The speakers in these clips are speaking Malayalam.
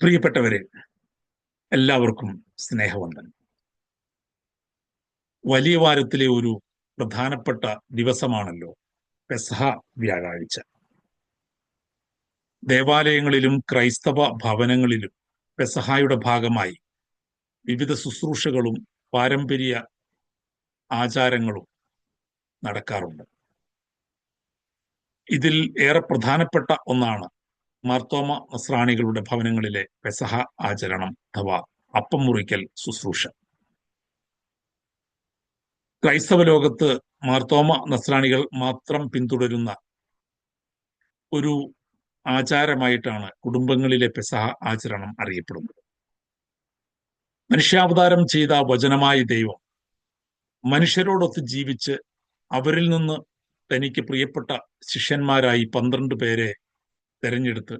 പ്രിയപ്പെട്ടവരെ, എല്ലാവർക്കും സ്നേഹവന്ദനം. വലിയ വാരത്തിലെ ഒരു പ്രധാനപ്പെട്ട ദിവസമാണല്ലോ പെസഹ വ്യാഴാഴ്ച. ദേവാലയങ്ങളിലും ക്രൈസ്തവ ഭവനങ്ങളിലും പെസഹായുടെ ഭാഗമായി വിവിധ ശുശ്രൂഷകളും പാരമ്പര്യ ആചാരങ്ങളും നടക്കാറുണ്ട്. ഇതിൽ ഏറെ പ്രധാനപ്പെട്ട ഒന്നാണ് മാർത്തോമ നസ്രാണികളുടെ ഭവനങ്ങളിലെ പെസഹ ആചരണം അഥവാ അപ്പം മുറിക്കൽ ശുശ്രൂഷ. ക്രൈസ്തവ ലോകത്ത് മാർത്തോമ നസ്രാണികൾ മാത്രം പിന്തുടരുന്ന ഒരു ആചാരമായിട്ടാണ് കുടുംബങ്ങളിലെ പെസഹ ആചരണം അറിയപ്പെടുന്നത്. മനുഷ്യാവതാരം ചെയ്ത വചനമായ ദൈവം മനുഷ്യരോടൊത്ത് ജീവിച്ച് അവരിൽ നിന്ന് തനിക്ക് പ്രിയപ്പെട്ട ശിഷ്യന്മാരായി 12 പേരെ തെരഞ്ഞെടുത്ത്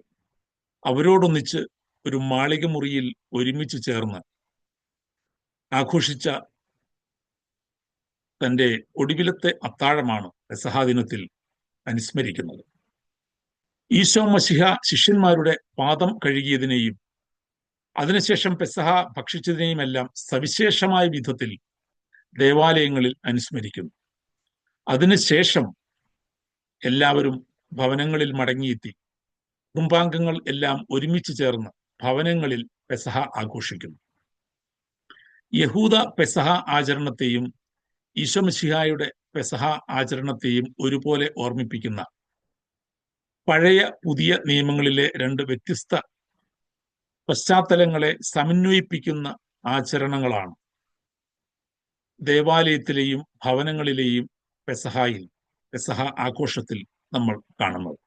അവരോടൊന്നിച്ച് ഒരു മാളിക മുറിയിൽ ഒരുമിച്ച് ചേർന്ന് ആഘോഷിച്ച തൻ്റെ ഒടുവിലത്തെ അത്താഴമാണ് പെസഹ ദിനത്തിൽ അനുസ്മരിക്കുന്നത്. ഈശോ മശിഹ ശിഷ്യന്മാരുടെ പാദം കഴുകിയതിനെയും അതിനുശേഷം പെസഹ ഭക്ഷിച്ചതിനെയുമെല്ലാം സവിശേഷമായ വിധത്തിൽ ദേവാലയങ്ങളിൽ അനുസ്മരിക്കുന്നു. അതിനുശേഷം എല്ലാവരും ഭവനങ്ങളിൽ മടങ്ങിയെത്തി കുടുംബാംഗങ്ങൾ എല്ലാം ഒരുമിച്ച് ചേർന്ന് ഭവനങ്ങളിൽ പെസഹ ആഘോഷിക്കുന്നു. യഹൂദ പെസഹ ആചരണത്തെയും ഈശോ മിശിഹായുടെ പെസഹ ആചരണത്തെയും ഒരുപോലെ ഓർമ്മിപ്പിക്കുന്ന പഴയ പുതിയ നിയമങ്ങളിലെ 2 വ്യത്യസ്ത പശ്ചാത്തലങ്ങളെ സമന്വയിപ്പിക്കുന്ന ആചരണങ്ങളാണ് ദേവാലയത്തിലെയും ഭവനങ്ങളിലെയും പെസഹ ആഘോഷത്തിൽ നമ്മൾ കാണുന്നത്.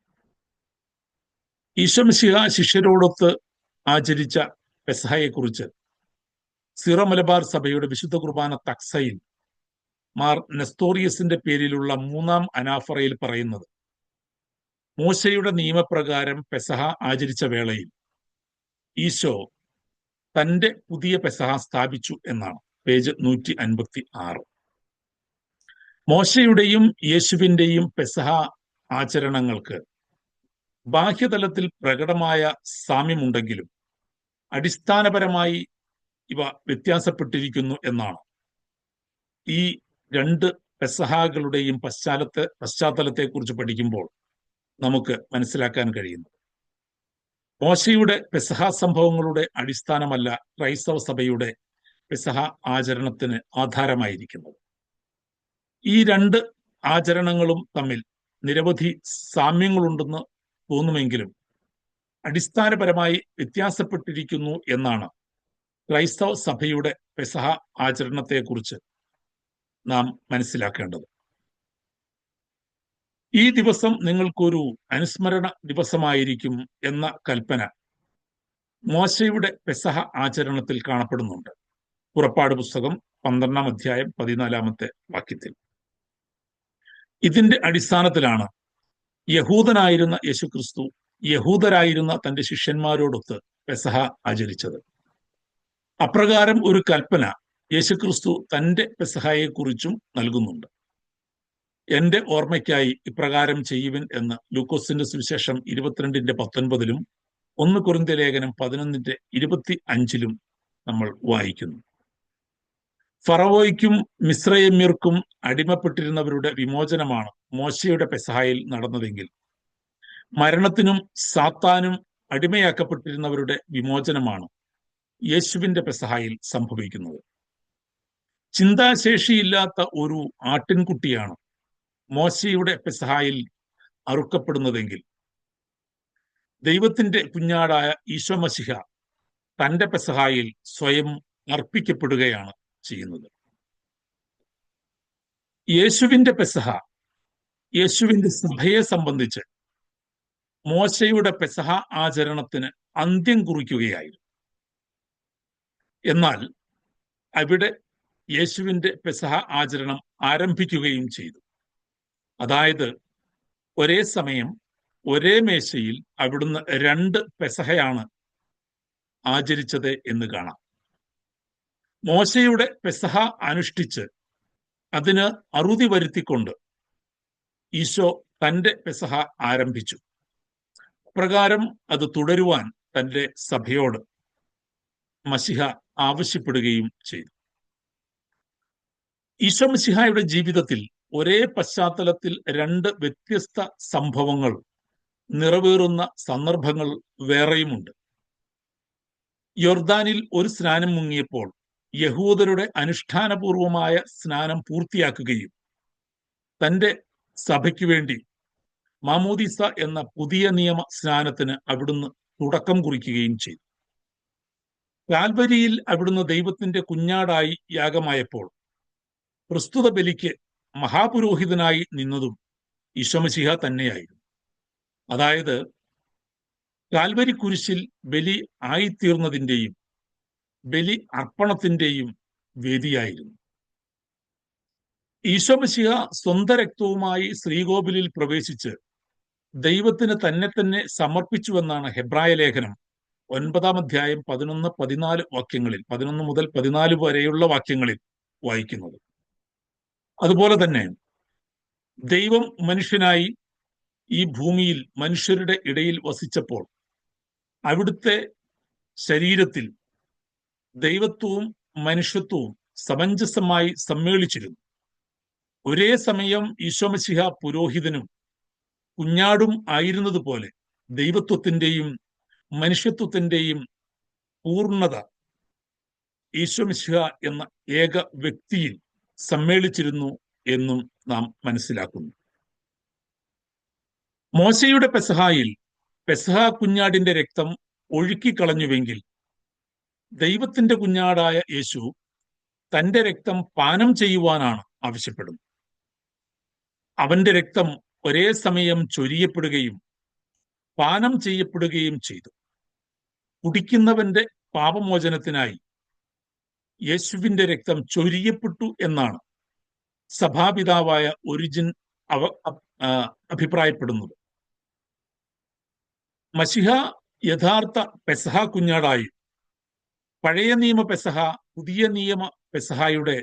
ഈശോ മിശിഹ ശിഷ്യരോടൊത്ത് ആചരിച്ച പെസഹയെക്കുറിച്ച് സീറോ മലബാർ സഭയുടെ വിശുദ്ധ കുർബാന തക്സയിൽ മാർ നെസ്തോറിയസിന്റെ പേരിലുള്ള 3-ാം അനാഫറയിൽ പറയുന്നത്, മോശയുടെ നിയമപ്രകാരം പെസഹ ആചരിച്ച വേളയിൽ ഈശോ തന്റെ പുതിയ പെസഹ സ്ഥാപിച്ചു എന്നാണ്. പേജ് 156. മോശയുടെയും യേശുവിന്റെയും പെസഹ ആചരണങ്ങൾക്ക് ബാഹ്യതലത്തിൽ പ്രകടമായ സാമ്യമുണ്ടെങ്കിലും അടിസ്ഥാനപരമായി ഇവ വ്യത്യാസപ്പെട്ടിരിക്കുന്നു എന്നാണ് ഈ 2 പെസഹകളുടെയും പശ്ചാത്തലത്തെക്കുറിച്ച് പഠിക്കുമ്പോൾ നമുക്ക് മനസ്സിലാക്കാൻ കഴിയുന്നത്. മോശയുടെ പെസഹ സംഭവങ്ങളുടെ അടിസ്ഥാനമല്ല ക്രൈസ്തവ സഭയുടെ പെസഹ ആചരണത്തിന് ആധാരമായിരിക്കുന്നത്. ഈ 2 ആചരണങ്ങളും തമ്മിൽ നിരവധി സാമ്യങ്ങളുണ്ടെന്ന് തോന്നുമെങ്കിലും അടിസ്ഥാനപരമായി വ്യത്യാസപ്പെട്ടിരിക്കുന്നു എന്നാണ് ക്രൈസ്തവ സഭയുടെ പെസഹ ആചരണത്തെക്കുറിച്ച് നാം മനസ്സിലാക്കേണ്ടത്. ഈ ദിവസം നിങ്ങൾക്കൊരു അനുസ്മരണ ദിവസമായിരിക്കും എന്ന കൽപ്പന മോശയുടെ പെസഹ ആചരണത്തിൽ കാണപ്പെടുന്നുണ്ട്. പുറപ്പാട് പുസ്തകം 12-ാം അധ്യായം 14-ാമത്തെ വാക്യത്തിൽ. ഇതിന്റെ അടിസ്ഥാനത്തിലാണ് യഹൂദനായിരുന്ന യേശുക്രിസ്തു യഹൂദരായിരുന്ന തന്റെ ശിഷ്യന്മാരോടൊത്ത് പെസഹ ആചരിച്ചത്. അപ്രകാരം ഒരു കൽപ്പന യേശുക്രിസ്തു തന്റെ പെസഹയെക്കുറിച്ചും നൽകുന്നുണ്ട്. എന്റെ ഓർമ്മയ്ക്കായി ഇപ്രകാരം ചെയ്യുവിൻ എന്ന് ലൂക്കോസിന്റെ സുവിശേഷം 22:19 1 കൊരിന്ത്യർ ലേഖനം 11:25 നമ്മൾ വായിക്കുന്നു. ഫറവോയ്ക്കും മിസ്രയമ്യർക്കും അടിമപ്പെട്ടിരുന്നവരുടെ വിമോചനമാണ് മോശയുടെ പെസഹയിൽ നടന്നതെങ്കിൽ മരണത്തിനും സാത്താനും അടിമയാക്കപ്പെട്ടിരുന്നവരുടെ വിമോചനമാണ് യേശുവിന്റെ പെസഹയിൽ സംഭവിക്കുന്നത്. ചിന്താശേഷിയില്ലാത്ത ഒരു ആട്ടിൻകുട്ടിയാണ് മോശയുടെ പെസഹയിൽ അറുക്കപ്പെടുന്നതെങ്കിൽ ദൈവത്തിന്റെ കുഞ്ഞാടായ ഈശോ മശിഹ തന്റെ പെസഹയിൽ സ്വയം അർപ്പിക്കപ്പെടുകയാണ് ചെയ്യുന്നത്. യേശുവിന്റെ പെസഹ യേശുവിന്റെ സഭയെ സംബന്ധിച്ച് മോശയുടെ പെസഹ ആചരണത്തിന് അന്ത്യം കുറിക്കുകയായിരുന്നു. എന്നാൽ അവിടെ യേശുവിന്റെ പെസഹ ആചരണം ആരംഭിക്കുകയും ചെയ്തു. അതായത് ഒരേ സമയം ഒരേ മേശയിൽ അവിടുന്ന് 2 പെസഹയാണ് ആചരിച്ചത് എന്ന് കാണാം. മോശയുടെ പെസഹ അനുഷ്ഠിച്ച് അതിന് അറുതി വരുത്തിക്കൊണ്ട് ഈശോ തന്റെ പെസഹ ആരംഭിച്ചു. പ്രകാരം അത് തുടരുവാൻ തന്റെ സഭയോട് മശിഹ ആവശ്യപ്പെടുകയും ചെയ്തു. ഈശോ മിശിഹായുടെ ജീവിതത്തിൽ ഒരേ പശ്ചാത്തലത്തിൽ രണ്ട് വ്യത്യസ്ത സംഭവങ്ങൾ നിറവേറുന്ന സന്ദർഭങ്ങൾ വേറെയുമുണ്ട്. യോർദാനിൽ ഒരു സ്നാനം മുങ്ങിയപ്പോൾ യഹൂദരുടെ അനുഷ്ഠാനപൂർവമായ സ്നാനം പൂർത്തിയാക്കുകയും തന്റെ സഭയ്ക്ക് വേണ്ടി മാമോദീസ എന്ന പുതിയ നിയമ സ്നാനത്തിന് അവിടുന്ന് തുടക്കം കുറിക്കുകയും ചെയ്തു. കാൽവരിയിൽ അവിടുന്ന് ദൈവത്തിന്റെ കുഞ്ഞാടായി യാഗമായപ്പോൾ പ്രസ്തുത ബലിക്ക് മഹാപുരോഹിതനായി നിന്നതും ഈശോ മിശിഹ തന്നെയായിരുന്നു. അതായത് കാൽവരി കുരിശിൽ ബലി ആയിത്തീർന്നതിന്റെയും ബലി അർപ്പണത്തിന്റെയും വേദിയായിരുന്നു. ഈശോ മിശിഹ സ്വന്തം രക്തവുമായി ശ്രീകോവിലിൽ പ്രവേശിച്ച് ദൈവത്തിന് തന്നെ സമർപ്പിച്ചുവെന്നാണ് ഹെബ്രായ ലേഖനം 9-ാം അധ്യായം 11-14 വാക്യങ്ങളിൽ 11 മുതൽ 14 വരെയുള്ള വാക്യങ്ങളിൽ വായിക്കുന്നത്. അതുപോലെ തന്നെ ദൈവം മനുഷ്യനായി ഈ ഭൂമിയിൽ മനുഷ്യരുടെ ഇടയിൽ വസിച്ചപ്പോൾ അവിടുത്തെ ശരീരത്തിൽ ദൈവത്വവും മനുഷ്യത്വവും സമഞ്ജസമായി സമ്മേളിച്ചിരുന്നു. ഒരേ സമയം ഈശോ മിശിഹ പുരോഹിതനും കുഞ്ഞാടും ആയിരുന്നത് പോലെ ദൈവത്വത്തിന്റെയും മനുഷ്യത്വത്തിന്റെയും പൂർണ്ണത ഈശോ മിശിഹ എന്ന ഏക വ്യക്തിയിൽ സമ്മേളിച്ചിരുന്നു എന്നും നാം മനസ്സിലാക്കുന്നു. മോശയുടെ പെസഹായിൽ പെസഹ കുഞ്ഞാടിന്റെ രക്തം ഒഴുക്കിക്കളഞ്ഞുവെങ്കിൽ ദൈവത്തിന്റെ കുഞ്ഞാടായ യേശു തന്റെ രക്തം പാനം ചെയ്യുവാനാണ് ആവശ്യപ്പെടുന്നത്. അവന്റെ രക്തം ഒരേ സമയം ചൊരിയപ്പെടുകയും പാനം ചെയ്യപ്പെടുകയും ചെയ്തു. കുടിക്കുന്നവന്റെ പാപമോചനത്തിനായി യേശുവിന്റെ രക്തം ചൊരിയപ്പെട്ടു എന്നാണ് സഭാപിതാവായ ഒരിജിൻ അഭിപ്രായപ്പെടുന്നത്. മശിഹ യഥാർത്ഥ പെസഹ കുഞ്ഞാടായി പഴയ നിയമ പെസഹ പുതിയ നിയമ പെസഹായുടെ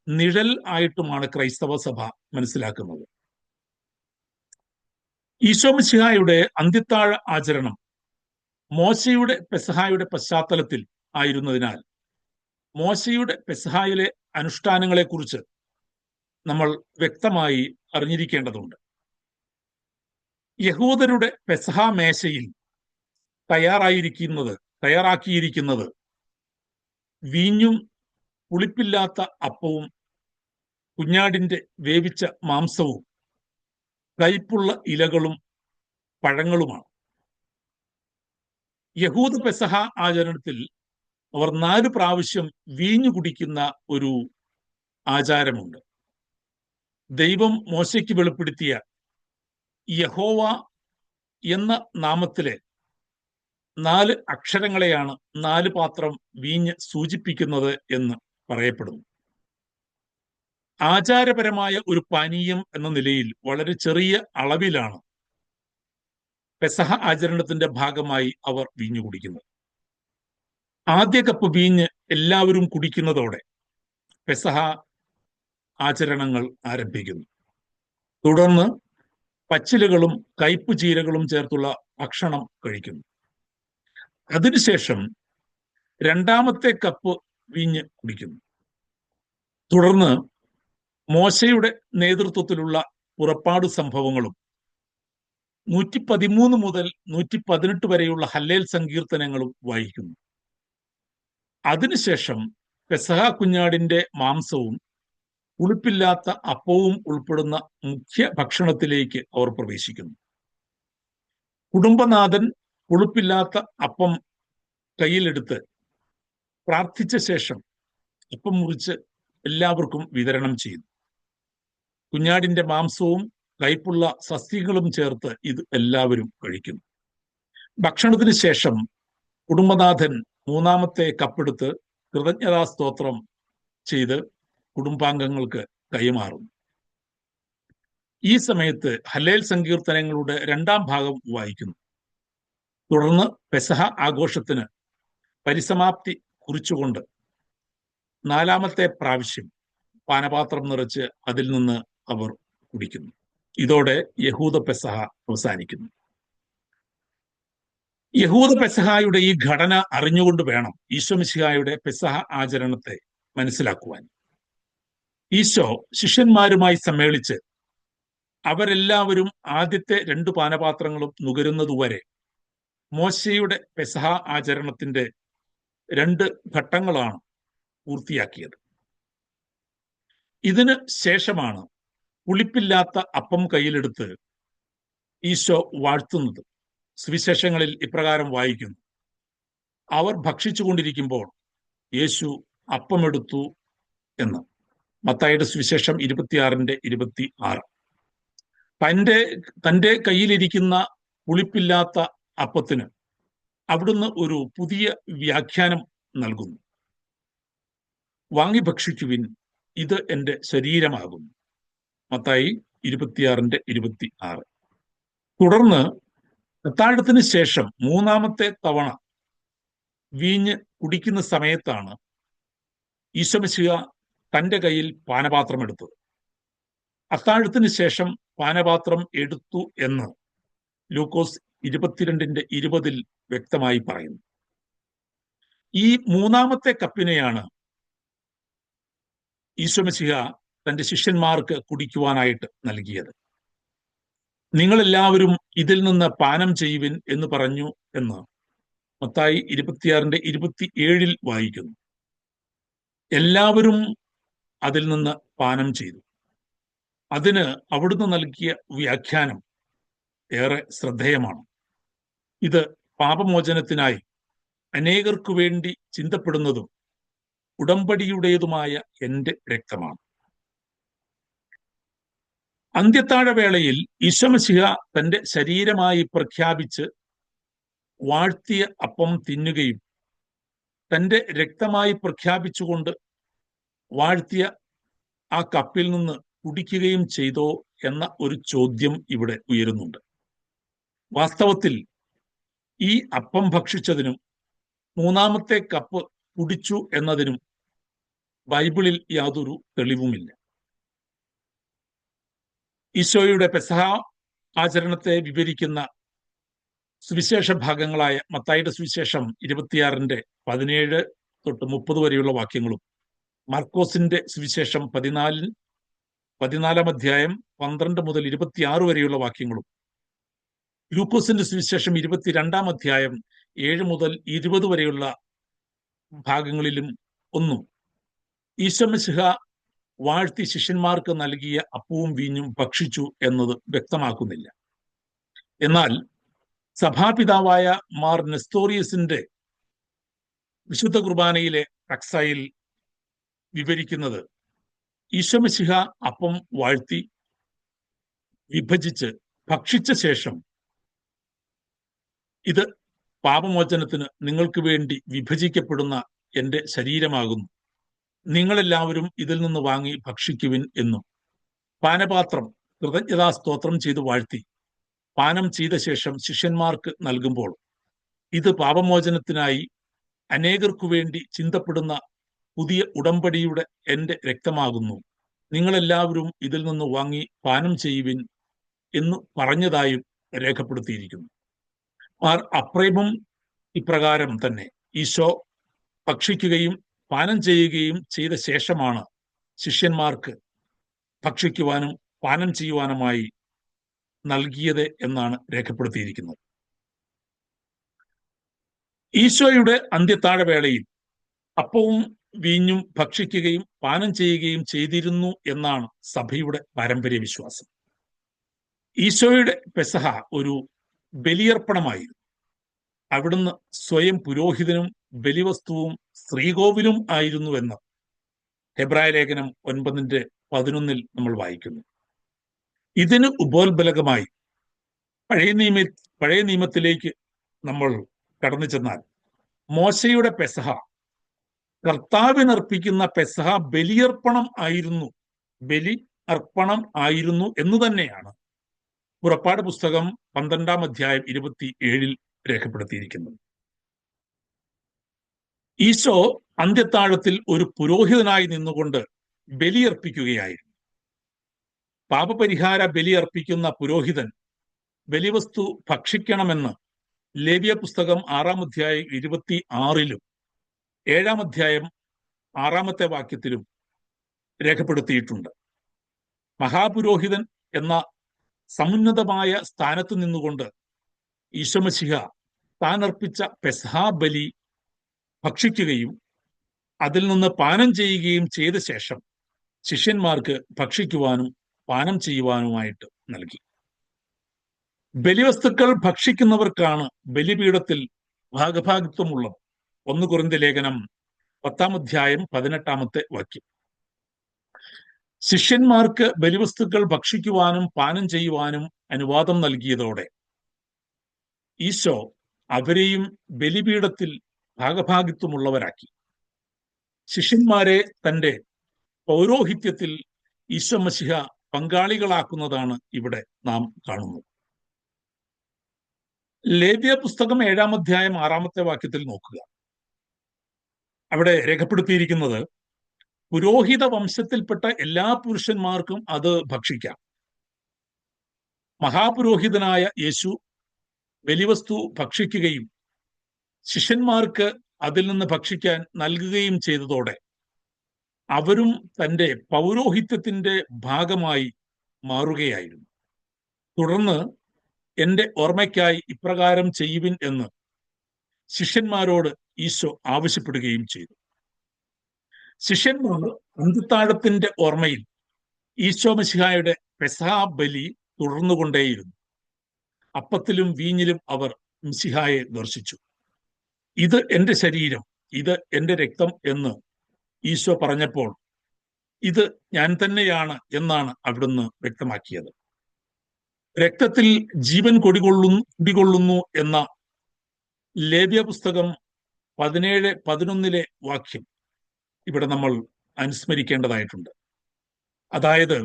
നിഴൽ ആയിട്ടുമാണ് ക്രൈസ്തവ സഭ മനസ്സിലാക്കുന്നത്. ഈശോ മിശിഹായുടെ അന്ത്യത്താഴ ആചരണം മോശയുടെ പെസഹായുടെ പശ്ചാത്തലത്തിൽ ആയിരുന്നതിനാൽ മോശയുടെ പെസഹായിലെ അനുഷ്ഠാനങ്ങളെക്കുറിച്ച് നമ്മൾ വ്യക്തമായി അറിഞ്ഞിരിക്കേണ്ടതുണ്ട്. യഹൂദരുടെ പെസഹ മേശയിൽ തയ്യാറാക്കിയിരിക്കുന്നത് വീഞ്ഞും പുളിപ്പില്ലാത്ത അപ്പവും കുഞ്ഞാടിന്റെ വേവിച്ച മാംസവും കയ്പുള്ള ഇലകളും പഴങ്ങളുമാണ്. യഹൂദ പെസഹ ആചരണത്തിൽ അവർ 4 പ്രാവശ്യം വീഞ്ഞു കുടിക്കുന്ന ഒരു ആചാരമുണ്ട്. ദൈവം മോശയ്ക്ക് വെളിപ്പെടുത്തിയ യഹോവ എന്ന നാമത്തിലെ 4 അക്ഷരങ്ങളെയാണ് 4 പാത്രം വീഞ്ഞ് സൂചിപ്പിക്കുന്നത് എന്ന് പറയപ്പെടുന്നു. ആചാരപരമായ ഒരു പാനീയം എന്ന നിലയിൽ വളരെ ചെറിയ അളവിലാണ് പെസഹ ആചരണത്തിന്റെ ഭാഗമായി അവർ വീഞ്ഞു കുടിക്കുന്നത്. ആദ്യ കപ്പ് വീഞ്ഞ് എല്ലാവരും കുടിക്കുന്നതോടെ പെസഹ ആചരണങ്ങൾ ആരംഭിക്കുന്നു. തുടർന്ന് പച്ചിലകളും കയ്പ് ചീരകളും ചേർത്തുള്ള ഭക്ഷണം കഴിക്കുന്നു. അതിനുശേഷം രണ്ടാമത്തെ കപ്പ് വീഞ്ഞ് കുടിക്കുന്നു. തുടർന്ന് മോശയുടെ നേതൃത്വത്തിലുള്ള പുറപ്പാട് സംഭവങ്ങളും 113 മുതൽ 118 വരെയുള്ള ഹല്ലേൽ സങ്കീർത്തനങ്ങളും വായിക്കുന്നു. അതിനുശേഷം പെസഹ കുഞ്ഞാടിന്റെ മാംസവും പുളിപ്പില്ലാത്ത അപ്പവും ഉൾപ്പെടുന്ന മുഖ്യ ഭക്ഷണത്തിലേക്ക് അവർ പ്രവേശിക്കുന്നു. കുടുംബനാഥൻ പുളിപ്പില്ലാത്ത അപ്പം കയ്യിലെടുത്ത് പ്രാർത്ഥിച്ച ശേഷം അപ്പം മുറിച്ച് എല്ലാവർക്കും വിതരണം ചെയ്യുന്നു. കുഞ്ഞാടിന്റെ മാംസവും കയ്പുള്ള സസ്യങ്ങളും ചേർത്ത് ഇത് എല്ലാവരും കഴിക്കുന്നു. ഭക്ഷണത്തിന് ശേഷം കുടുംബനാഥൻ 3-ാമത്തെ കപ്പെടുത്ത് കൃതജ്ഞതാ സ്തോത്രം ചെയ്ത് കുടുംബാംഗങ്ങൾക്ക് കൈമാറുന്നു. ഈ സമയത്ത് ഹല്ലേൽ സങ്കീർത്തനങ്ങളുടെ 2-ാം ഭാഗം വായിക്കുന്നു. തുടർന്ന് പെസഹ ആഘോഷത്തിന് പരിസമാപ്തി കുറിച്ചുകൊണ്ട് 4-ാമത്തെ പ്രാവശ്യം പാനപാത്രം നിറച്ച് അതിൽ നിന്ന് അവർ കുടിക്കുന്നു. ഇതോടെ യഹൂദ പെസഹ അവസാനിക്കുന്നു. യഹൂദ പെസഹായുടെ ഈ ഘടന അറിഞ്ഞുകൊണ്ട് വേണം ഈശോ മിശിഹായുടെ പെസഹ ആചരണത്തെ മനസ്സിലാക്കുവാൻ. ഈശോ ശിഷ്യന്മാരുമായി സമ്മേളിച്ച് അവരെല്ലാവരും ആദ്യത്തെ 2 പാനപാത്രങ്ങളും നുകരുന്നതുവരെ മോശയുടെ പെസഹ ആചരണത്തിന്റെ 2 ഘട്ടങ്ങളാണ് പൂർത്തിയാക്കിയത്. ഇതിന് ശേഷമാണ് പുളിപ്പില്ലാത്ത അപ്പം കയ്യിലെടുത്ത് ഈശോ വാഴ്ത്തുന്നത്. സുവിശേഷങ്ങളിൽ ഇപ്രകാരം വായിക്കുന്നു: അവർ ഭക്ഷിച്ചുകൊണ്ടിരിക്കുമ്പോൾ യേശു അപ്പമെടുത്തു എന്ന്. മത്തായിയുടെ സുവിശേഷം 26:26. തന്റെ കയ്യിലിരിക്കുന്ന പുളിപ്പില്ലാത്ത അപ്പത്തിന് അവിടുന്ന് ഒരു പുതിയ വ്യാഖ്യാനം നൽകുന്നു. വാങ്ങി ഭക്ഷിക്കുവിൻ, ഇത് എൻ്റെ ശരീരമാകുന്നു. മത്തായി 26:26. തുടർന്ന് അത്താഴത്തിന് ശേഷം 3-ാമത്തെ തവണ വീഞ്ഞ് കുടിക്കുന്ന സമയത്താണ് ഈശോ മിശിഹ തന്റെ കയ്യിൽ പാനപാത്രം എടുത്തത്. അത്താഴത്തിന് ശേഷം പാനപാത്രം എടുത്തു എന്ന് ലൂക്കോസ് 22:20 വ്യക്തമായി പറയുന്നു. ഈ 3-ാമത്തെ കപ്പിനെയാണ് ഈശോ മിശിഹ തന്റെ ശിഷ്യന്മാർക്ക് കുടിക്കുവാനായിട്ട് നൽകിയത്. നിങ്ങളെല്ലാവരും ഇതിൽ നിന്ന് പാനം ചെയ്യുവിൻ എന്ന് പറഞ്ഞു എന്ന് മത്തായി 26:27 വായിക്കുന്നു. എല്ലാവരും അതിൽ നിന്ന് പാനം ചെയ്തു. അതിന് അവിടുന്ന് നൽകിയ വ്യാഖ്യാനം ഏറെ ശ്രദ്ധേയമാണ്. ഇത് പാപമോചനത്തിനായി അനേകർക്കു വേണ്ടി ചിന്തപ്പെടുന്നതും ഉടമ്പടിയുടേതുമായ എൻ്റെ രക്തമാണ്. അന്ത്യത്താഴവേളയിൽ ഈശോ മിശിഹ തന്റെ ശരീരമായി പ്രഖ്യാപിച്ച് വാഴ്ത്തിയ അപ്പം തിന്നുകയും തന്റെ രക്തമായി പ്രഖ്യാപിച്ചുകൊണ്ട് വാഴ്ത്തിയ ആ കപ്പിൽ നിന്ന് കുടിക്കുകയും ചെയ്തോ എന്ന ഒരു ചോദ്യം ഇവിടെ ഉയരുന്നുണ്ട്. വാസ്തവത്തിൽ ഈ അപ്പം ഭക്ഷിച്ചതിനും 3-ാമത്തെ കപ്പ് കുടിച്ചു എന്നതിനും ബൈബിളിൽ യാതൊരു തെളിവുമില്ല. ഈശോയുടെ പെസഹ ആചരണത്തെ വിവരിക്കുന്ന സുവിശേഷ ഭാഗങ്ങളായ മത്തായിയുടെ സുവിശേഷം 26:17-30 വരെയുള്ള വാക്യങ്ങളും മർക്കോസിന്റെ സുവിശേഷം 14-ാം അധ്യായം 12 മുതൽ 26 വരെയുള്ള വാക്യങ്ങളും ലൂക്കോസിന്റെ സുവിശേഷം 22-ാം അധ്യായം 7 മുതൽ 20 വരെയുള്ള ഭാഗങ്ങളിലും ഒന്നും ഈശോ മിശിഹ വാഴ്ത്തി ശിഷ്യന്മാർക്ക് നൽകിയ അപ്പവും വീഞ്ഞും ഭക്ഷിച്ചു എന്നത് വ്യക്തമാക്കുന്നില്ല. എന്നാൽ സഭാപിതാവായ മാർ നെസ്തോറിയസിന്റെ വിശുദ്ധ കുർബാനയിലെ ടക്സയിൽ വിവരിക്കുന്നത് ഈശോ മിശിഹ അപ്പം വാഴ്ത്തി വിഭജിച്ച് ഭക്ഷിച്ച ശേഷം ഇത് പാപമോചനത്തിന് നിങ്ങൾക്ക് വേണ്ടി വിഭജിക്കപ്പെടുന്ന എൻ്റെ ശരീരമാകുന്നു, നിങ്ങളെല്ലാവരും ഇതിൽ നിന്ന് വാങ്ങി ഭക്ഷിക്കുവിൻ എന്നും പാനപാത്രം കൃതജ്ഞതാ സ്തോത്രം ചെയ്ത് വാഴ്ത്തി പാനം ചെയ്ത ശേഷം ശിഷ്യന്മാർക്ക് നൽകുമ്പോൾ ഇത് പാപമോചനത്തിനായി അനേകർക്കു വേണ്ടി ചിന്തപ്പെടുന്ന പുതിയ ഉടമ്പടിയുടെ എൻ്റെ രക്തമാകുന്നു, നിങ്ങളെല്ലാവരും ഇതിൽ നിന്ന് വാങ്ങി പാനം ചെയ്യുവിൻ എന്ന് പറഞ്ഞതായും രേഖപ്പെടുത്തിയിരിക്കുന്നു. മാർ അപ്രേമും ഇപ്രകാരം തന്നെ ഈശോ ഭക്ഷിക്കുകയും പാനം ചെയ്യുകയും ചെയ്ത ശേഷമാണ് ശിഷ്യന്മാർക്ക് ഭക്ഷിക്കുവാനും പാനം ചെയ്യുവാനുമായി നൽകിയത് എന്നാണ് രേഖപ്പെടുത്തിയിരിക്കുന്നത്. ഈശോയുടെ അന്ത്യത്താഴവേളയിൽ അപ്പവും വീഞ്ഞും ഭക്ഷിക്കുകയും പാനം ചെയ്യുകയും ചെയ്തിരുന്നു എന്നാണ് സഭയുടെ പാരമ്പര്യ വിശ്വാസം. ഈശോയുടെ പെസഹ ഒരു ബലിയർപ്പണമായിരുന്നു. അവിടുന്ന് സ്വയം പുരോഹിതനും ബലിവസ്തുവും ശ്രീകോവിലും ആയിരുന്നുവെന്ന് ഹെബ്രായ ലേഖനം 9:11 നമ്മൾ വായിക്കുന്നു. ഇതിന് ഉപോത്ബലകമായി പഴയ നിയമത്തിലേക്ക് നമ്മൾ കടന്നു ചെന്നാൽ മോശയുടെ പെസഹ കർത്താവിനർപ്പിക്കുന്ന പെസഹ ബലിയർപ്പണം ആയിരുന്നു എന്ന് തന്നെയാണ് പുറപ്പാട് പുസ്തകം 12-ാം അധ്യായം 27 രേഖപ്പെടുത്തിയിരിക്കുന്നത്. ഈശോ അന്ത്യത്താഴത്തിൽ ഒരു പുരോഹിതനായി നിന്നുകൊണ്ട് ബലിയർപ്പിക്കുകയായിരുന്നു. പാപപരിഹാര ബലിയർപ്പിക്കുന്ന പുരോഹിതൻ ബലിവസ്തു ഭക്ഷിക്കണമെന്ന് ലേവ്യ പുസ്തകം 6-ാം അധ്യായം 26-ലും 7-ാം അധ്യായം 6-ാമത്തെ വാക്യത്തിലും രേഖപ്പെടുത്തിയിട്ടുണ്ട്. മഹാപുരോഹിതൻ എന്ന സമുന്നതമായ സ്ഥാനത്ത് നിന്നുകൊണ്ട് ഈശോമശിഹ താൻ അർപ്പിച്ച പെസഹാ ബലി ഭക്ഷിക്കുകയും അതിൽ നിന്ന് പാനം ചെയ്യുകയും ചെയ്ത ശേഷം ശിഷ്യന്മാർക്ക് ഭക്ഷിക്കുവാനും പാനം ചെയ്യുവാനുമായിട്ട് നൽകി. ബലിവസ്തുക്കൾ ഭക്ഷിക്കുന്നവർക്കാണ് ബലിപീഠത്തിൽ ഭാഗഭാഗിത്വമുള്ളത്. 1 കൊരിന്ത്യർ ലേഖനം 10-ാം അധ്യായം 18-ാമത്തെ വാക്യം. ശിഷ്യന്മാർക്ക് ബലിവസ്തുക്കൾ ഭക്ഷിക്കുവാനും പാനം ചെയ്യുവാനും അനുവാദം നൽകിയതോടെ ഈശോ അവരെയും ബലിപീഠത്തിൽ ഭാഗഭാഗിത്വമുള്ളവരാക്കി. ശിഷ്യന്മാരെ തന്റെ പൗരോഹിത്യത്തിൽ ഈശോ മശിഹ പങ്കാളികളാക്കുന്നതാണ് ഇവിടെ നാം കാണുന്നത്. ലേവ്യ പുസ്തകം 7-ാം അധ്യായം 6-ാമത്തെ വാക്യത്തിൽ നോക്കുക. അവിടെ രേഖപ്പെടുത്തിയിരിക്കുന്നത് പുരോഹിത വംശത്തിൽപ്പെട്ട എല്ലാ പുരുഷന്മാർക്കും അത് ഭക്ഷിക്കാം. മഹാപുരോഹിതനായ യേശു ബലിവസ്തു ഭക്ഷിക്കുകയും ശിഷ്യന്മാർക്ക് അതിൽ നിന്ന് ഭക്ഷിക്കാൻ നൽകുകയും ചെയ്തതോടെ അവരും തന്റെ പൗരോഹിത്യത്തിന്റെ ഭാഗമായി മാറുകയായിരുന്നു. തുടർന്ന് എന്റെ ഓർമ്മയ്ക്കായി ഇപ്രകാരം ചെയ്യുവിൻ എന്ന് ശിഷ്യന്മാരോട് ഈശോ ആവശ്യപ്പെടുകയും ചെയ്തു. ശിഷ്യന്മാർ അന്ത്യത്താഴത്തിന്റെ ഓർമ്മയിൽ ഈശോ മശിഹായുടെ പെസഹാ ബലി തുടർന്നുകൊണ്ടേയിരുന്നു. അപ്പത്തിലും വീഞ്ഞിലും അവർ മിശിഹായെ ദർശിച്ചു. ഇത് എന്റെ ശരീരം, ഇത് എന്റെ രക്തം എന്ന് ഈശോ പറഞ്ഞപ്പോൾ ഇത് ഞാൻ തന്നെയാണ് എന്നാണ് അവിടുന്ന് വ്യക്തമാക്കിയത്. രക്തത്തിൽ ജീവൻ കുടികൊള്ളുന്നു എന്ന ലേവ്യ പുസ്തകം 17-11 വാക്യം ഇവിടെ നമ്മൾ അനുസ്മരിക്കേണ്ടതായിട്ടുണ്ട്. അതായത്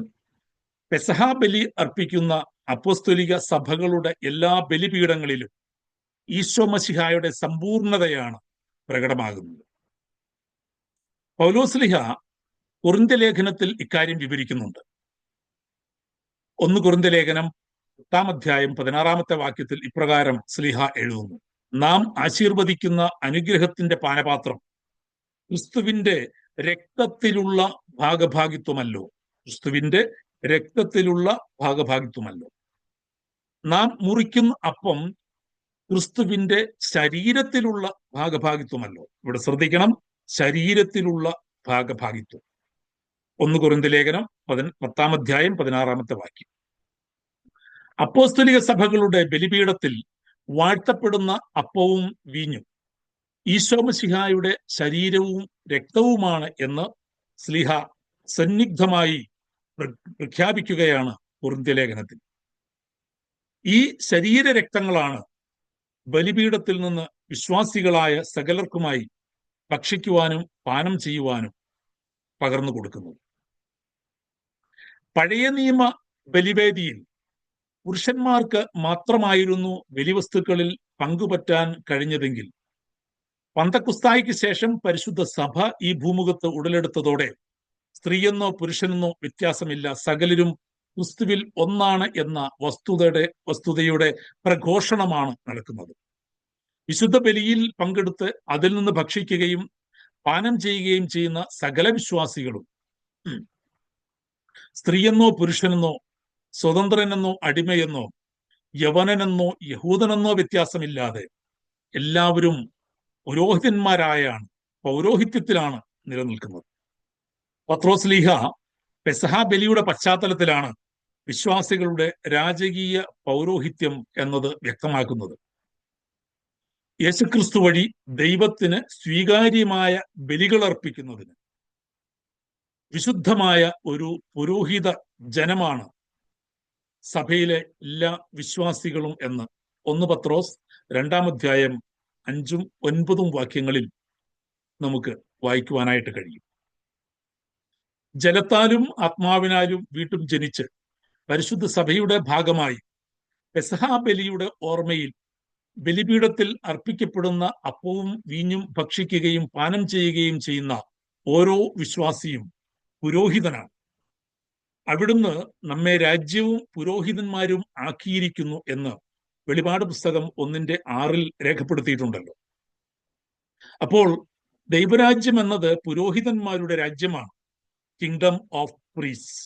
പെസഹാ ബലി അർപ്പിക്കുന്ന അപ്പോസ്തോലിക സഭകളുടെ എല്ലാ ബലിപീഠങ്ങളിലും ഈശോ മശിഹായുടെ സമ്പൂർണതയാണ് പ്രകടമാകുന്നത്. പൗലോസ്ലീഹ കൊരിന്ത്യ ലേഖനത്തിൽ ഇക്കാര്യം വിവരിക്കുന്നുണ്ട്. 1 കൊരിന്ത്യ ലേഖനം 10-ാം അധ്യായം 16-ാമത്തെ വാക്യത്തിൽ ഇപ്രകാരം സ്ലീഹ എഴുതുന്നു: നാം ആശീർവദിക്കുന്ന അനുഗ്രഹത്തിന്റെ പാനപാത്രം ക്രിസ്തുവിന്റെ രക്തത്തിലുള്ള ഭാഗഭാഗിത്വമല്ലോ. ക്രിസ്തുവിന്റെ രക്തത്തിലുള്ള ഭാഗഭാഗിത്വമല്ലോ. നാം മുറിക്കുന്ന അപ്പം ക്രിസ്തുവിന്റെ ശരീരത്തിലുള്ള ഭാഗഭാഗിത്വമല്ലോ. ഇവിടെ ശ്രദ്ധിക്കണം, ശരീരത്തിലുള്ള ഭാഗഭാഗിത്വം. 1 കൊരിന്ത്യ ലേഖനം 10-ാം അധ്യായം 16-ാമത്തെ വാക്യം. അപ്പോസ്തലിക സഭകളുടെ ബലിപീഠത്തിൽ വാഴ്ത്തപ്പെടുന്ന അപ്പവും വീഞ്ഞും ഈശോ മശിഹായുടെ ശരീരവും രക്തവുമാണ് എന്ന് സ്ലീഹ സന്നിഗ്ധമായി പ്രഖ്യാപിക്കുകയാണ് കൊരിന്ത്യ ലേഖനത്തിൽ. ഈ ശരീരരക്തങ്ങളാണ് ബലിപീഠത്തിൽ നിന്ന് വിശ്വാസികളായ സകലർക്കുമായി ഭക്ഷിക്കുവാനും പാനം ചെയ്യുവാനും പകർന്നു കൊടുക്കുന്നത്. പഴയ നിയമ ബലിവേദിയിൽ പുരുഷന്മാർക്ക് മാത്രമായിരുന്നു ബലിവസ്തുക്കളിൽ പങ്കുപറ്റാൻ കഴിഞ്ഞതെങ്കിൽ പന്തക്കുസ്തായ്ക്ക് ശേഷം പരിശുദ്ധ സഭ ഈ ഭൂമുഖത്ത് ഉടലെടുത്തതോടെ സ്ത്രീയെന്നോ പുരുഷനെന്നോ വ്യത്യാസമില്ല, സകലരും ക്രിസ്തുവിൽ ഒന്നാണ് എന്ന വസ്തുതയുടെ പ്രഘോഷണമാണ് നടക്കുന്നത്. വിശുദ്ധ ബലിയിൽ പങ്കെടുത്ത് അതിൽ നിന്ന് ഭക്ഷിക്കുകയും പാനം ചെയ്യുകയും ചെയ്യുന്ന സകല വിശ്വാസികളും സ്ത്രീയെന്നോ പുരുഷനെന്നോ സ്വതന്ത്രനെന്നോ അടിമയെന്നോ യവനനെന്നോ യഹൂദനെന്നോ വ്യത്യാസമില്ലാതെ എല്ലാവരും പുരോഹിതന്മാരായാണ്, പൗരോഹിത്യത്തിലാണ് നിലനിൽക്കുന്നത്. പത്രോസ്ലീഹ പെസഹാ ബലിയുടെ പശ്ചാത്തലത്തിലാണ് വിശ്വാസികളുടെ രാജകീയ പൗരോഹിത്യം എന്നത് വ്യക്തമാക്കുന്നത്. യേശുക്രിസ്തു വഴി ദൈവത്തിന് സ്വീകാര്യമായ ബലികൾ അർപ്പിക്കുന്നതിന് വിശുദ്ധമായ ഒരു പുരോഹിത ജനമാണ് സഭയിലെ എല്ലാ വിശ്വാസികളും എന്ന് 1 പത്രോസ് 2-ാം അധ്യായം 5-9 വാക്യങ്ങളിൽ നമുക്ക് വായിക്കുവാനായിട്ട് കഴിയും. ജലത്താലും ആത്മാവിനാലും വീണ്ടും ജനിച്ച് പരിശുദ്ധ സഭയുടെ ഭാഗമായി പെസഹാ ബലിയുടെ ഓർമ്മയിൽ ബലിപീഠത്തിൽ അർപ്പിക്കപ്പെടുന്ന അപ്പവും വീഞ്ഞും ഭക്ഷിക്കുകയും പാനം ചെയ്യുകയും ചെയ്യുന്ന ഓരോ വിശ്വാസിയും പുരോഹിതനാണ്. അവിടുന്ന് നമ്മെ രാജ്യവും പുരോഹിതന്മാരും ആക്കിയിരിക്കുന്നു എന്ന് വെളിപാട് പുസ്തകം 1:6 രേഖപ്പെടുത്തിയിട്ടുണ്ടല്ലോ. അപ്പോൾ ദൈവരാജ്യം എന്നത് പുരോഹിതന്മാരുടെ രാജ്യമാണ്. Kingdom of priest.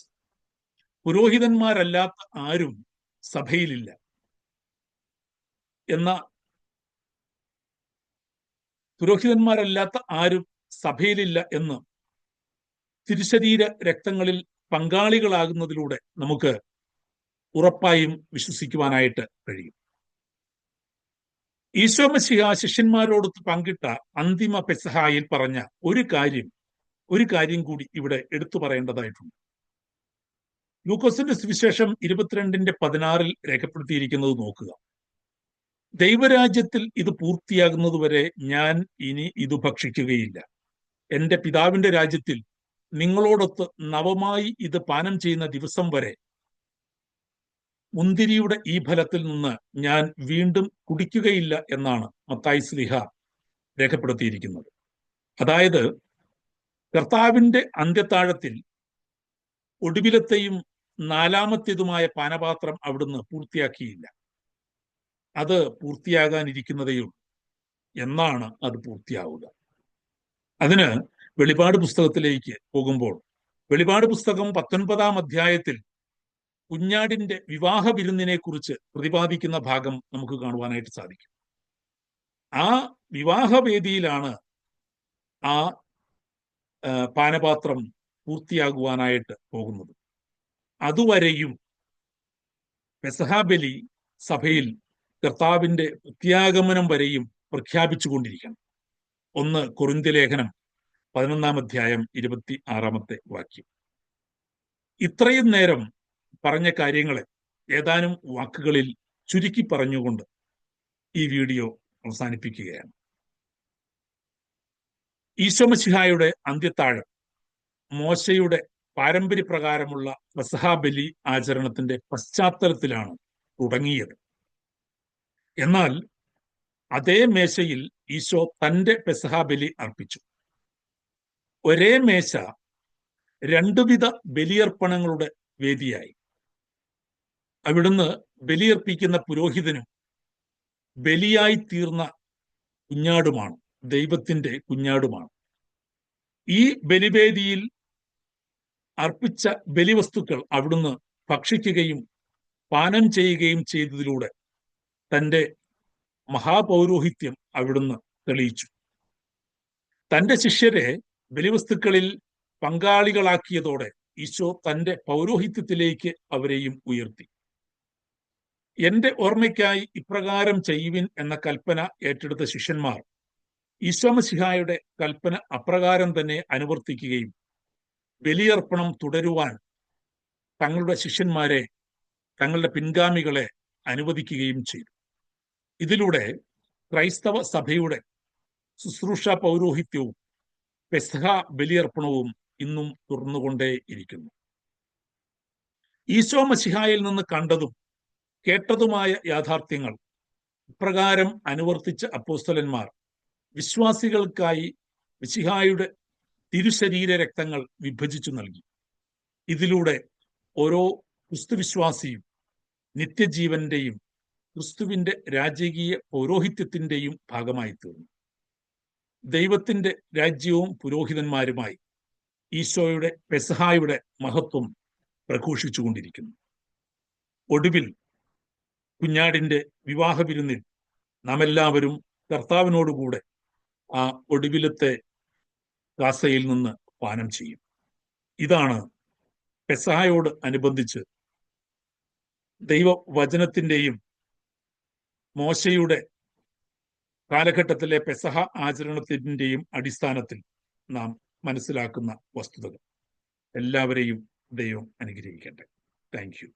പുരോഹിതന്മാരല്ലാത്ത ആരും സഭയിലില്ല എന്ന പുരോഹിതന്മാരല്ലാത്ത ആരും സഭയിലില്ല എന്ന് തിരുശരീര രക്തങ്ങളിൽ പങ്കാളികളാകുന്നതിലൂടെ നമുക്ക് ഉറപ്പായും വിശ്വസിക്കുവാനായിട്ട് കഴിയും. ഈശോ മശിഹ ശിഷ്യന്മാരോട് പങ്കിട്ട അന്തിമ പെസഹായിൽ പറഞ്ഞ ഒരു കാര്യം കൂടി ഇവിടെ എടുത്തു പറയേണ്ടതായിട്ടുണ്ട്. ലൂക്കോസിന്റെ സുവിശേഷം 22:16 രേഖപ്പെടുത്തിയിരിക്കുന്നത് നോക്കുക. ദൈവരാജ്യത്തിൽ ഇത് പൂർത്തിയാകുന്നതുവരെ ഞാൻ ഇനി ഇത് ഭക്ഷിക്കുകയില്ല. എന്റെ പിതാവിന്റെ രാജ്യത്തിൽ നിങ്ങളോടൊത്ത് നവമായി ഇത് പാനം ചെയ്യുന്ന ദിവസം വരെ മുന്തിരിയുടെ ഈ ഫലത്തിൽ നിന്ന് ഞാൻ വീണ്ടും കുടിക്കുകയില്ല എന്നാണ് മത്തായി ശ്ലീഹ രേഖപ്പെടുത്തിയിരിക്കുന്നത്. അതായത് കർത്താവിന്റെ അന്ത്യത്താഴത്തിൽ ഒടുവിലത്തെയും 4ാമത്തേതുമായ പാനപാത്രം അവിടുന്ന് പൂർത്തിയാക്കിയില്ല. അത് പൂർത്തിയാകാനിരിക്കുന്നതേയുള്ളൂ. എന്നാണ് അത് പൂർത്തിയാവുക? അതിന് വെളിപാട് പുസ്തകത്തിലേക്ക് പോകുമ്പോൾ വെളിപാട് പുസ്തകം 19-ാം അധ്യായത്തിൽ കുഞ്ഞാടിന്റെ വിവാഹ വിരുന്നിനെ കുറിച്ച് പ്രതിപാദിക്കുന്ന ഭാഗം നമുക്ക് കാണുവാനായിട്ട് സാധിക്കും. ആ വിവാഹവേദിയിലാണ് ആ പാനപാത്രം പൂർത്തിയാകുവാനായിട്ട് പോകുന്നത്. അതുവരെയും പെസഹാബലി സഭയിൽ കർത്താവിന്റെ പ്രത്യാഗമനം വരെയും പ്രഖ്യാപിച്ചുകൊണ്ടിരിക്കണം. 1 കൊരിന്ത്യർ ലേഖനം 11-ാം അധ്യായം 26-ാമത്തെ വാക്യം. ഇത്രയും നേരം പറഞ്ഞ കാര്യങ്ങളെ ഏതാനും വാക്കുകളിൽ ചുരുക്കി പറഞ്ഞുകൊണ്ട് ഈ വീഡിയോ അവസാനിപ്പിക്കുകയാണ്. ഈശോ മശിഹായുടെ അന്ത്യത്താഴം മോശയുടെ പാരമ്പര്യപ്രകാരമുള്ള പെസഹാബലി ആചരണത്തിന്റെ പശ്ചാത്തലത്തിലാണ് തുടങ്ങിയത്. എന്നാൽ അതേ മേശയിൽ ഈശോ തന്റെ പെസഹാബലി അർപ്പിച്ചു. ഒരേ മേശ 2 വിധ ബലിയർപ്പണങ്ങളുടെ വേദിയായി. അവിടുന്ന് ബലിയർപ്പിക്കുന്ന പുരോഹിതനും ബലിയായി തീർന്ന കുഞ്ഞാടുമാണ്, ദൈവത്തിന്റെ കുഞ്ഞാടുമാണ്. ഈ ബലിവേദിയിൽ അർപ്പിച്ച ബലിവസ്തുക്കൾ അവിടുന്ന് ഭക്ഷിക്കുകയും പാനം ചെയ്യുകയും ചെയ്തതിലൂടെ തന്റെ മഹാപൗരോഹിത്യം അവിടുന്ന് തെളിയിച്ചു. തന്റെ ശിഷ്യരെ ബലിവസ്തുക്കളിൽ പങ്കാളികളാക്കിയതോടെ ഈശോ തന്റെ പൗരോഹിത്യത്തിലേക്ക് അവരെയും ഉയർത്തി. എന്റെ ഓർമ്മയ്ക്കായി ഇപ്രകാരം ചെയ്യുവിൻ എന്ന കൽപ്പന ഏറ്റെടുത്ത ശിഷ്യന്മാർ ഈശോ മശിഹായുടെ കൽപ്പന അപ്രകാരം തന്നെ അനുവർത്തിക്കുകയും ബലിയർപ്പണം തുടരുവാൻ തങ്ങളുടെ ശിഷ്യന്മാരെ, തങ്ങളുടെ പിൻഗാമികളെ അനുവദിക്കുകയും ചെയ്തു. ഇതിലൂടെ ക്രൈസ്തവ സഭയുടെ ശുശ്രൂഷ പൗരോഹിത്യവും പെസഹ ബലിയർപ്പണവും ഇന്നും തുടർന്നുകൊണ്ടേയിരിക്കുന്നു. ഈശോ മശിഹായിൽ നിന്ന് കണ്ടതും കേട്ടതുമായ യാഥാർത്ഥ്യങ്ങൾ ഇപ്രകാരം അനുവർത്തിച്ച അപ്പോസ്തലന്മാർ വിശ്വാസികൾക്കായി മശിഹായുടെ തിരുശരീര രക്തങ്ങൾ വിഭജിച്ചു നൽകി. ഇതിലൂടെ ഓരോ ക്രിസ്തുവിശ്വാസിയും നിത്യജീവന്റെയും ക്രിസ്തുവിന്റെ രാജകീയ പൗരോഹിത്യത്തിന്റെയും ഭാഗമായി തീർന്നു. ദൈവത്തിന്റെ രാജ്യവും പുരോഹിതന്മാരുമായി ഈശോയുടെ പെസഹായുടെ മഹത്വം പ്രഘോഷിച്ചുകൊണ്ടിരിക്കുന്നു. ഒടുവിൽ കുഞ്ഞാടിന്റെ വിവാഹ വിരുന്നിൽ നാം എല്ലാവരും കർത്താവിനോടുകൂടെ ആ ഒടുവിലത്തെ കാസയിൽ നിന്ന് പാനം ചെയ്യും. ഇതാണ് പെസഹായോട് അനുബന്ധിച്ച് ദൈവവചനത്തിന്റെയും മോശയുടെ കാലഘട്ടത്തിലെ പെസഹ ആചരണത്തിന്റെയും അടിസ്ഥാനത്തിൽ നാം മനസ്സിലാക്കുന്ന വസ്തുതകൾ. എല്ലാവരെയും ദൈവം അനുഗ്രഹിക്കട്ടെ. Thank you.